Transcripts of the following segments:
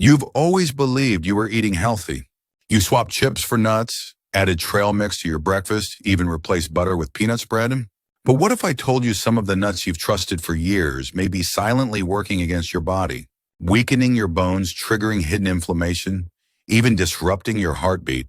You've always believed you were eating healthy. You swapped chips for nuts, added trail mix to your breakfast, even replaced butter with peanut spread. But what if I told you some of the nuts you've trusted for years may be silently working against your body, weakening your bones, triggering hidden inflammation, even disrupting your heartbeat?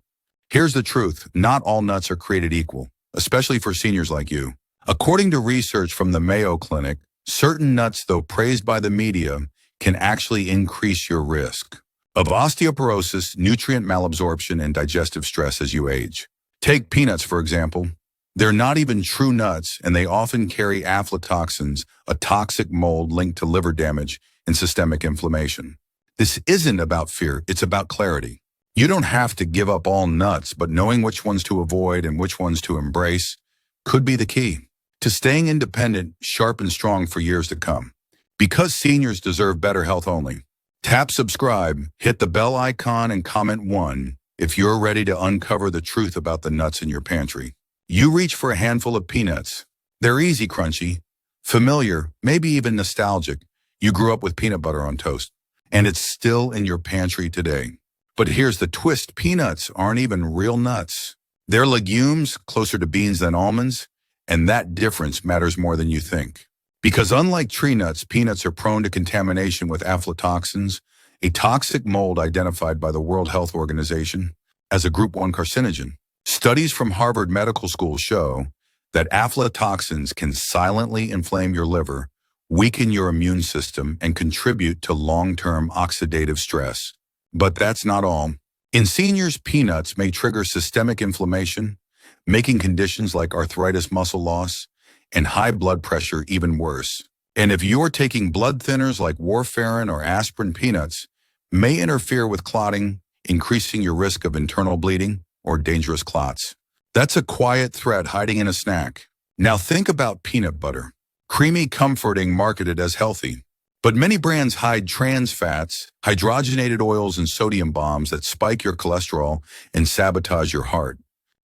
Here's the truth. Not all nuts are created equal, especially for seniors like you. According to research from the Mayo Clinic, certain nuts, though praised by the media, can actually increase your risk of osteoporosis, nutrient malabsorption, and digestive stress as you age. Take peanuts, for example. They're not even true nuts, and they often carry aflatoxins, a toxic mold linked to liver damage and systemic inflammation. This isn't about fear, it's about clarity. You don't have to give up all nuts, but knowing which ones to avoid and which ones to embrace could be the key to staying independent, sharp, and strong for years to come. Because seniors deserve better health only. Tap subscribe, hit the bell icon, and comment 1 if you're ready to uncover the truth about the nuts in your pantry. You reach for a handful of peanuts. They're easy, crunchy, familiar, maybe even nostalgic. You grew up with peanut butter on toast, and it's still in your pantry today. But here's the twist. Peanuts aren't even real nuts. They're legumes, closer to beans than almonds, and that difference matters more than you think. Because unlike tree nuts, peanuts are prone to contamination with aflatoxins, a toxic mold identified by the World Health Organization as a Group 1 carcinogen. Studies from Harvard Medical School show that aflatoxins can silently inflame your liver, weaken your immune system, and contribute to long-term oxidative stress. But that's not all. In seniors, peanuts may trigger systemic inflammation, making conditions like arthritis, muscle loss, and high blood pressure even worse. And if you're taking blood thinners like warfarin or aspirin, peanuts may interfere with clotting, increasing your risk of internal bleeding or dangerous clots. That's a quiet threat hiding in a snack. Now think about peanut butter. Creamy, comforting, marketed as healthy. But many brands hide trans fats, hydrogenated oils, and sodium bombs that spike your cholesterol and sabotage your heart.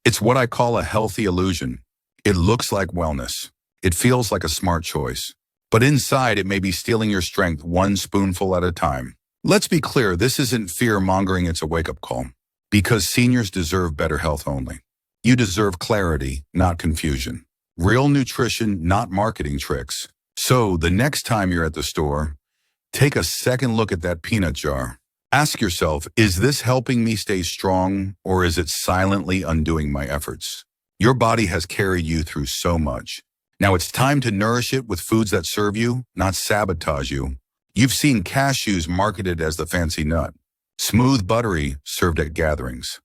It's what I call a healthy illusion. It looks like wellness. It feels like a smart choice. But inside, it may be stealing your strength one spoonful at a time. Let's be clear, this isn't fear-mongering, it's a wake-up call. Because seniors deserve better health only. You deserve clarity, not confusion. Real nutrition, not marketing tricks. So, the next time you're at the store, take a second look at that peanut jar. Ask yourself, is this helping me stay strong, or is it silently undoing my efforts? Your body has carried you through so much. Now it's time to nourish it with foods that serve you, not sabotage you. You've seen cashews marketed as the fancy nut. Smooth, buttery, served at gatherings.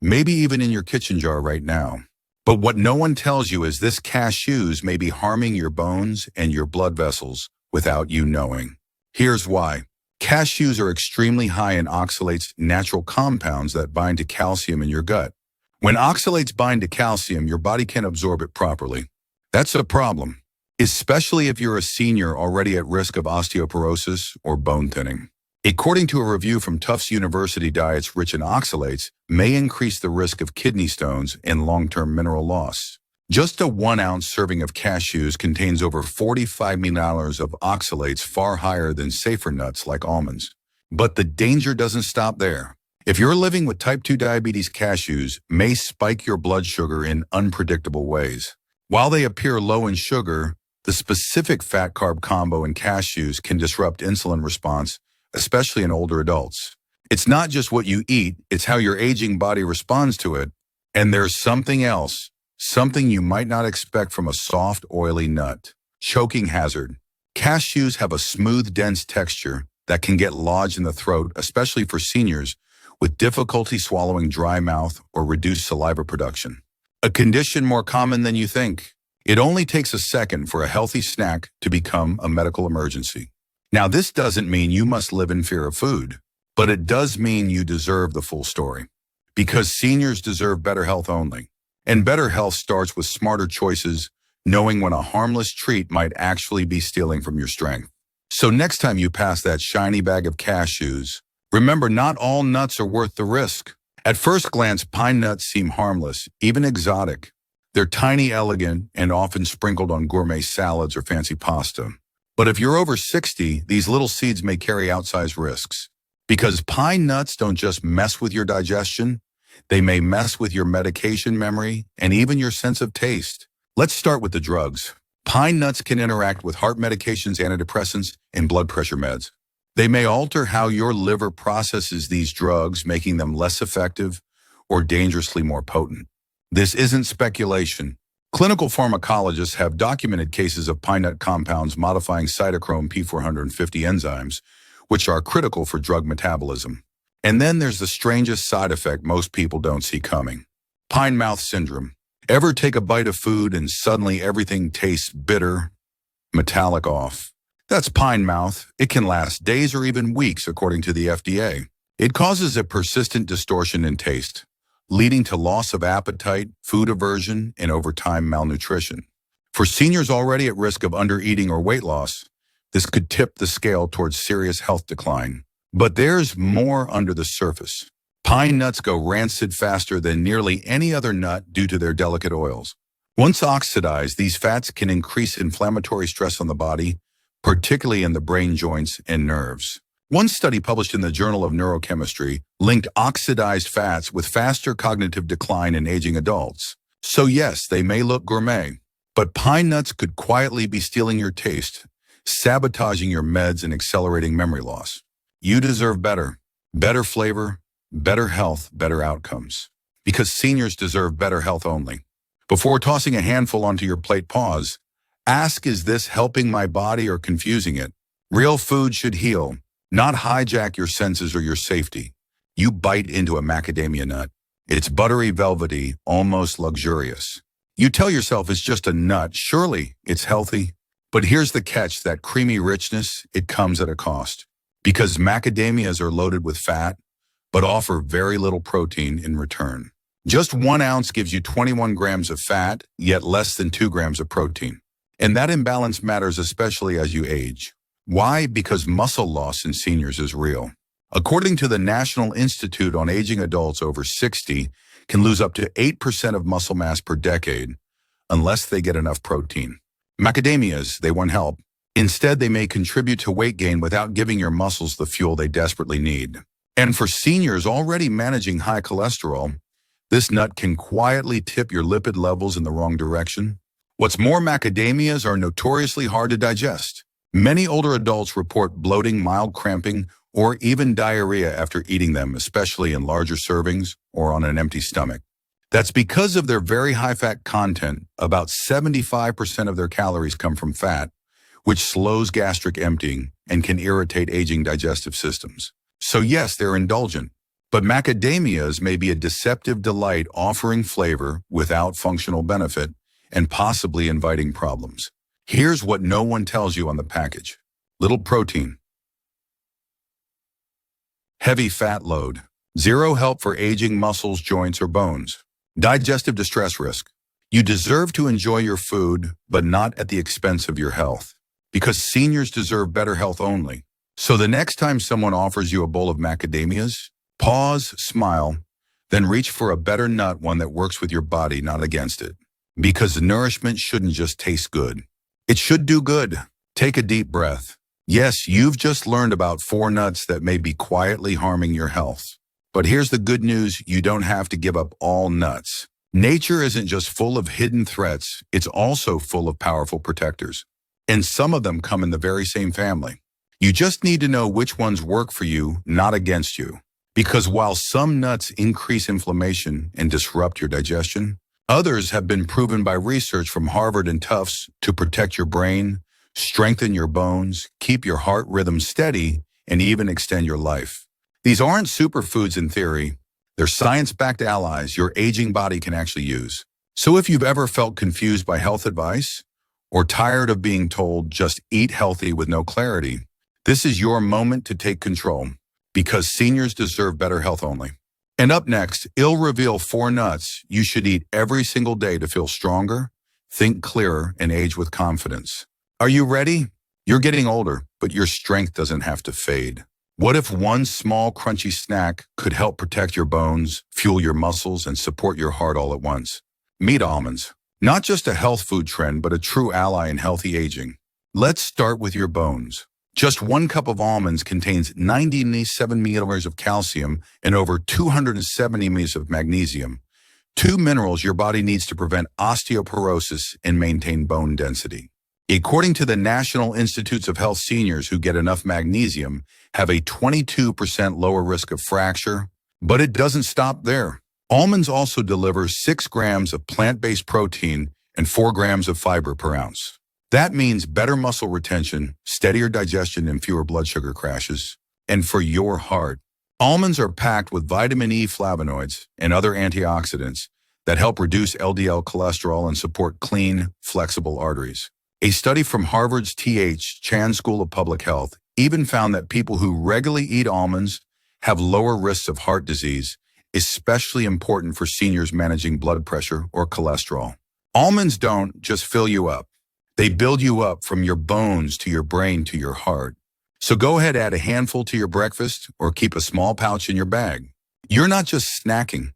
Maybe even in your kitchen jar right now. But what no one tells you is this cashews may be harming your bones and your blood vessels without you knowing. Here's why. Cashews are extremely high in oxalates, natural compounds that bind to calcium in your gut. When oxalates bind to calcium, your body can't absorb it properly. That's a problem, especially if you're a senior already at risk of osteoporosis or bone thinning. According to a review from Tufts University, diets rich in oxalates may increase the risk of kidney stones and long-term mineral loss. Just a 1-ounce serving of cashews contains over 45 milliliters of oxalates, far higher than safer nuts like almonds. But the danger doesn't stop there. If you're living with type 2 diabetes, cashews may spike your blood sugar in unpredictable ways. While they appear low in sugar, the specific fat-carb combo in cashews can disrupt insulin response, especially in older adults. It's not just what you eat, it's how your aging body responds to it. And there's something else, something you might not expect from a soft, oily nut. Choking hazard. Cashews have a smooth, dense texture that can get lodged in the throat, especially for seniors with difficulty swallowing, dry mouth, or reduced saliva production. A condition more common than you think. It only takes a second for a healthy snack to become a medical emergency. Now, this doesn't mean you must live in fear of food, but it does mean you deserve the full story. Because seniors deserve better health only. And better health starts with smarter choices, knowing when a harmless treat might actually be stealing from your strength. So next time you pass that shiny bag of cashews, remember, not all nuts are worth the risk. At first glance, pine nuts seem harmless, even exotic. They're tiny, elegant, and often sprinkled on gourmet salads or fancy pasta. But if you're over 60, these little seeds may carry outsized risks. Because pine nuts don't just mess with your digestion, they may mess with your medication memory and even your sense of taste. Let's start with the drugs. Pine nuts can interact with heart medications, antidepressants, and blood pressure meds. They may alter how your liver processes these drugs, making them less effective or dangerously more potent. This isn't speculation. Clinical pharmacologists have documented cases of pine nut compounds modifying cytochrome P450 enzymes, which are critical for drug metabolism. And then there's the strangest side effect most people don't see coming. Pine mouth syndrome. Ever take a bite of food and suddenly everything tastes bitter, metallic off? That's pine mouth. It can last days or even weeks, according to the FDA. It causes a persistent distortion in taste, leading to loss of appetite, food aversion, and over time malnutrition. For seniors already at risk of undereating or weight loss, this could tip the scale towards serious health decline. But there's more under the surface. Pine nuts go rancid faster than nearly any other nut due to their delicate oils. Once oxidized, these fats can increase inflammatory stress on the body, particularly in the brain joints and nerves. One study published in the Journal of Neurochemistry linked oxidized fats with faster cognitive decline in aging adults. So yes, they may look gourmet, but pine nuts could quietly be stealing your taste, sabotaging your meds and accelerating memory loss. You deserve better. Better flavor, better health, better outcomes. Because seniors deserve better health only. Before tossing a handful onto your plate, pause. Ask, is this helping my body or confusing it? Real food should heal, not hijack your senses or your safety. You bite into a macadamia nut. It's buttery, velvety, almost luxurious. You tell yourself it's just a nut. Surely it's healthy. But here's the catch, that creamy richness, it comes at a cost. Because macadamias are loaded with fat, but offer very little protein in return. Just 1 ounce gives you 21 grams of fat, yet less than 2 grams of protein. And that imbalance matters especially as you age. Why? Because muscle loss in seniors is real. According to the National Institute on Aging, adults over 60 can lose up to 8% of muscle mass per decade unless they get enough protein. Macadamias, they won't help. Instead, they may contribute to weight gain without giving your muscles the fuel they desperately need. And for seniors already managing high cholesterol, this nut can quietly tip your lipid levels in the wrong direction. What's more, macadamias are notoriously hard to digest. Many older adults report bloating, mild cramping, or even diarrhea after eating them, especially in larger servings or on an empty stomach. That's because of their very high fat content. About 75% of their calories come from fat, which slows gastric emptying and can irritate aging digestive systems. So yes, they're indulgent, but macadamias may be a deceptive delight, offering flavor without functional benefit and possibly inviting problems. Here's what no one tells you on the package. Little protein. Heavy fat load. Zero help for aging muscles, joints, or bones. Digestive distress risk. You deserve to enjoy your food, but not at the expense of your health. Because seniors deserve better health only. So the next time someone offers you a bowl of macadamias, pause, smile, then reach for a better nut, one that works with your body, not against it. Because nourishment shouldn't just taste good. It should do good. Take a deep breath. Yes, you've just learned about 4 nuts that may be quietly harming your health. But here's the good news, you don't have to give up all nuts. Nature isn't just full of hidden threats, it's also full of powerful protectors. And some of them come in the very same family. You just need to know which ones work for you, not against you. Because while some nuts increase inflammation and disrupt your digestion, others have been proven by research from Harvard and Tufts to protect your brain, strengthen your bones, keep your heart rhythm steady, and even extend your life. These aren't superfoods in theory. They're science-backed allies your aging body can actually use. So if you've ever felt confused by health advice, or tired of being told just eat healthy with no clarity, this is your moment to take control, because seniors deserve better health only. And up next, I'll reveal 4 nuts you should eat every single day to feel stronger, think clearer, and age with confidence. Are you ready? You're getting older, but your strength doesn't have to fade. What if one small crunchy snack could help protect your bones, fuel your muscles, and support your heart all at once? Meet almonds. Not just a health food trend, but a true ally in healthy aging. Let's start with your bones. Just 1 cup of almonds contains 97 milliliters of calcium and over 270 milliliters of magnesium, two minerals your body needs to prevent osteoporosis and maintain bone density. According to the National Institutes of Health, seniors who get enough magnesium have a 22% lower risk of fracture, but it doesn't stop there. Almonds also deliver 6 grams of plant-based protein and 4 grams of fiber per ounce. That means better muscle retention, steadier digestion, and fewer blood sugar crashes. And for your heart, almonds are packed with vitamin E, flavonoids, and other antioxidants that help reduce LDL cholesterol and support clean, flexible arteries. A study from Harvard's T.H. Chan School of Public Health even found that people who regularly eat almonds have lower risks of heart disease, especially important for seniors managing blood pressure or cholesterol. Almonds don't just fill you up. They build you up from your bones to your brain to your heart. So go ahead, add a handful to your breakfast or keep a small pouch in your bag. You're not just snacking.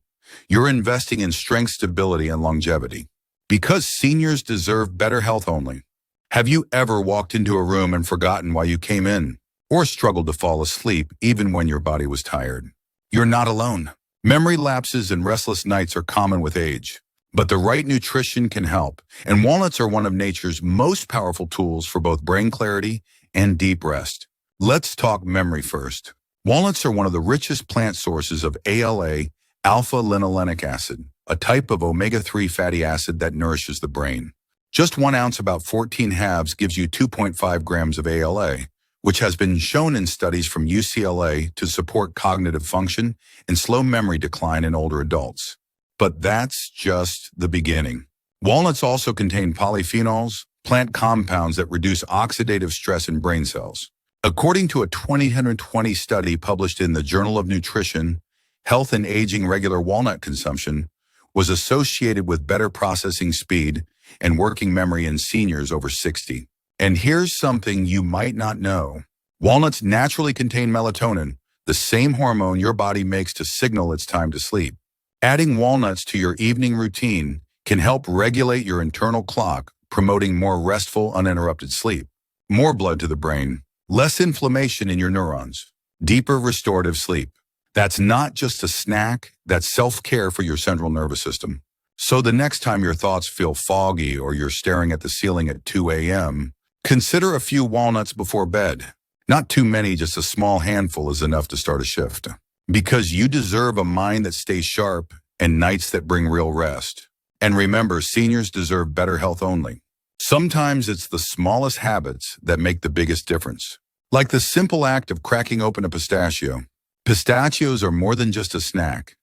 You're investing in strength, stability, and longevity. Because seniors deserve better health only. Have you ever walked into a room and forgotten why you came in? Or struggled to fall asleep even when your body was tired? You're not alone. Memory lapses and restless nights are common with age. But the right nutrition can help, and walnuts are one of nature's most powerful tools for both brain clarity and deep rest. Let's talk memory first. Walnuts are one of the richest plant sources of ALA, alpha-linolenic acid, a type of omega-3 fatty acid that nourishes the brain. Just 1 ounce, about 14 halves, gives you 2.5 grams of ALA, which has been shown in studies from UCLA to support cognitive function and slow memory decline in older adults. But that's just the beginning. Walnuts also contain polyphenols, plant compounds that reduce oxidative stress in brain cells. According to a 2020 study published in the Journal of Nutrition, Health and Aging, regular walnut consumption was associated with better processing speed and working memory in seniors over 60. And here's something you might not know. Walnuts naturally contain melatonin, the same hormone your body makes to signal it's time to sleep. Adding walnuts to your evening routine can help regulate your internal clock, promoting more restful, uninterrupted sleep. More blood to the brain, less inflammation in your neurons, deeper restorative sleep. That's not just a snack, that's self-care for your central nervous system. So the next time your thoughts feel foggy or you're staring at the ceiling at 2 a.m., consider a few walnuts before bed. Not too many, just a small handful is enough to start a shift. Because you deserve a mind that stays sharp and nights that bring real rest. And remember, seniors deserve better health only. Sometimes it's the smallest habits that make the biggest difference. Like the simple act of cracking open a pistachio. Pistachios are more than just a snack.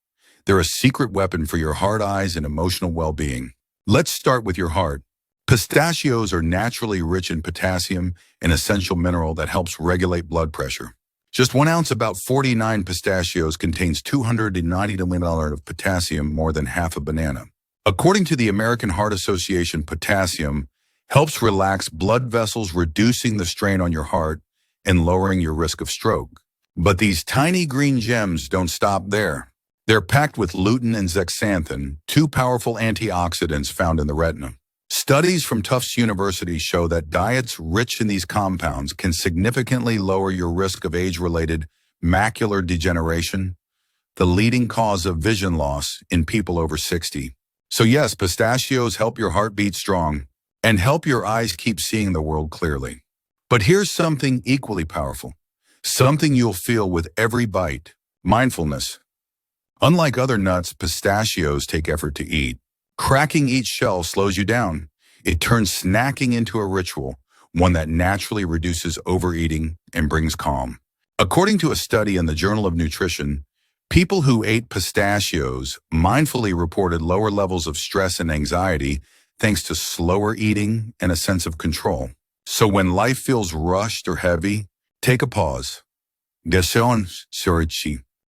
They're a secret weapon for your heart, eyes, and emotional well-being. Let's start with your heart. Pistachios are naturally rich in potassium, an essential mineral that helps regulate blood pressure. Just 1 ounce, about 49 pistachios, contains 290 milliliters of potassium, more than half a banana. According to the American Heart Association, potassium helps relax blood vessels, reducing the strain on your heart and lowering your risk of stroke. But these tiny green gems don't stop there. They're packed with lutein and zeaxanthin, 2 powerful antioxidants found in the retina. Studies from Tufts University show that diets rich in these compounds can significantly lower your risk of age-related macular degeneration, the leading cause of vision loss in people over 60. So yes, pistachios help your heart beat strong and help your eyes keep seeing the world clearly. But here's something equally powerful, something you'll feel with every bite: mindfulness. Unlike other nuts, pistachios take effort to eat. Cracking each shell slows you down. It turns snacking into a ritual, one that naturally reduces overeating and brings calm. According to a study in the Journal of Nutrition, people who ate pistachios mindfully reported lower levels of stress and anxiety thanks to slower eating and a sense of control. So when life feels rushed or heavy, take a pause.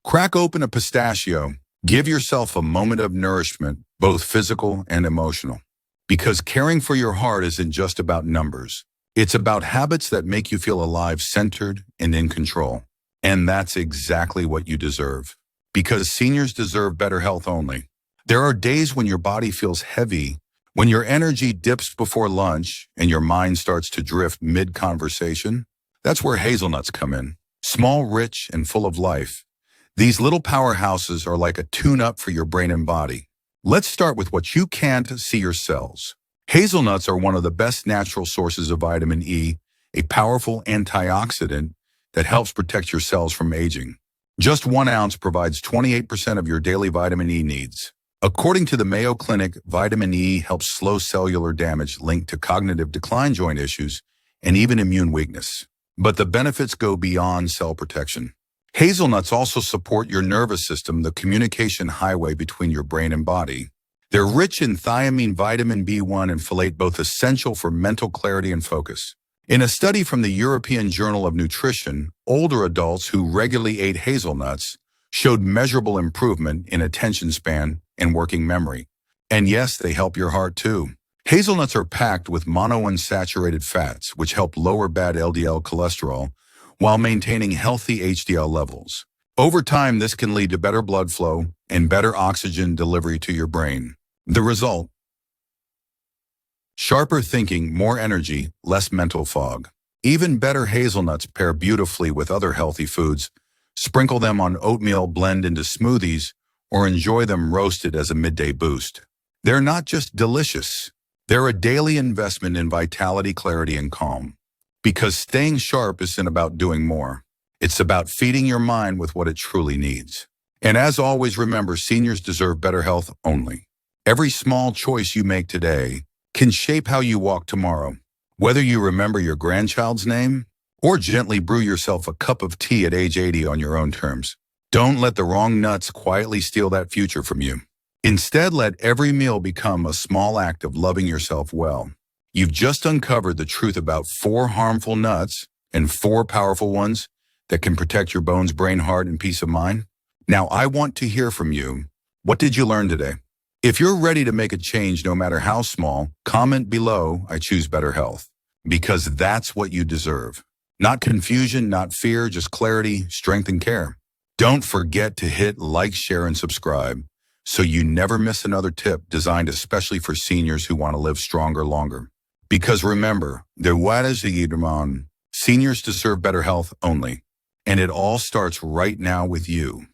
Crack open a pistachio. Give yourself a moment of nourishment, both physical and emotional. Because caring for your heart isn't just about numbers. It's about habits that make you feel alive, centered, and in control. And that's exactly what you deserve. Because seniors deserve better health only. There are days when your body feels heavy, when your energy dips before lunch and your mind starts to drift mid-conversation. That's where hazelnuts come in. Small, rich, and full of life. These little powerhouses are like a tune-up for your brain and body. Let's start with what you can't see: your cells. Hazelnuts are one of the best natural sources of vitamin E, a powerful antioxidant that helps protect your cells from aging. Just 1 ounce provides 28% of your daily vitamin E needs. According to the Mayo Clinic, vitamin E helps slow cellular damage linked to cognitive decline, joint issues, and even immune weakness. But the benefits go beyond cell protection. Hazelnuts also support your nervous system, the communication highway between your brain and body. They're rich in thiamine, vitamin B1, and folate, both essential for mental clarity and focus. In a study from the European Journal of Nutrition, older adults who regularly ate hazelnuts showed measurable improvement in attention span and working memory. And yes, they help your heart too. Hazelnuts are packed with monounsaturated fats, which help lower bad LDL cholesterol while maintaining healthy HDL levels. Over time, this can lead to better blood flow and better oxygen delivery to your brain. The result: sharper thinking, more energy, less mental fog. Even better, hazelnuts pair beautifully with other healthy foods. Sprinkle them on oatmeal, blend into smoothies, or enjoy them roasted as a midday boost. They're not just delicious. They're a daily investment in vitality, clarity, and calm. Because staying sharp isn't about doing more. It's about feeding your mind with what it truly needs. And as always, remember, seniors deserve better health only. Every small choice you make today can shape how you walk tomorrow. Whether you remember your grandchild's name or gently brew yourself a cup of tea at age 80 on your own terms, don't let the wrong nuts quietly steal that future from you. Instead, let every meal become a small act of loving yourself well. You've just uncovered the truth about 4 harmful nuts and 4 powerful ones that can protect your bones, brain, heart, and peace of mind. Now, I want to hear from you. What did you learn today? If you're ready to make a change, no matter how small, comment below, "I choose better health," because that's what you deserve. Not confusion, not fear, just clarity, strength, and care. Don't forget to hit like, share, and subscribe so you never miss another tip designed especially for seniors who want to live stronger longer. Because remember, seniors deserve better health only. And it all starts right now with you.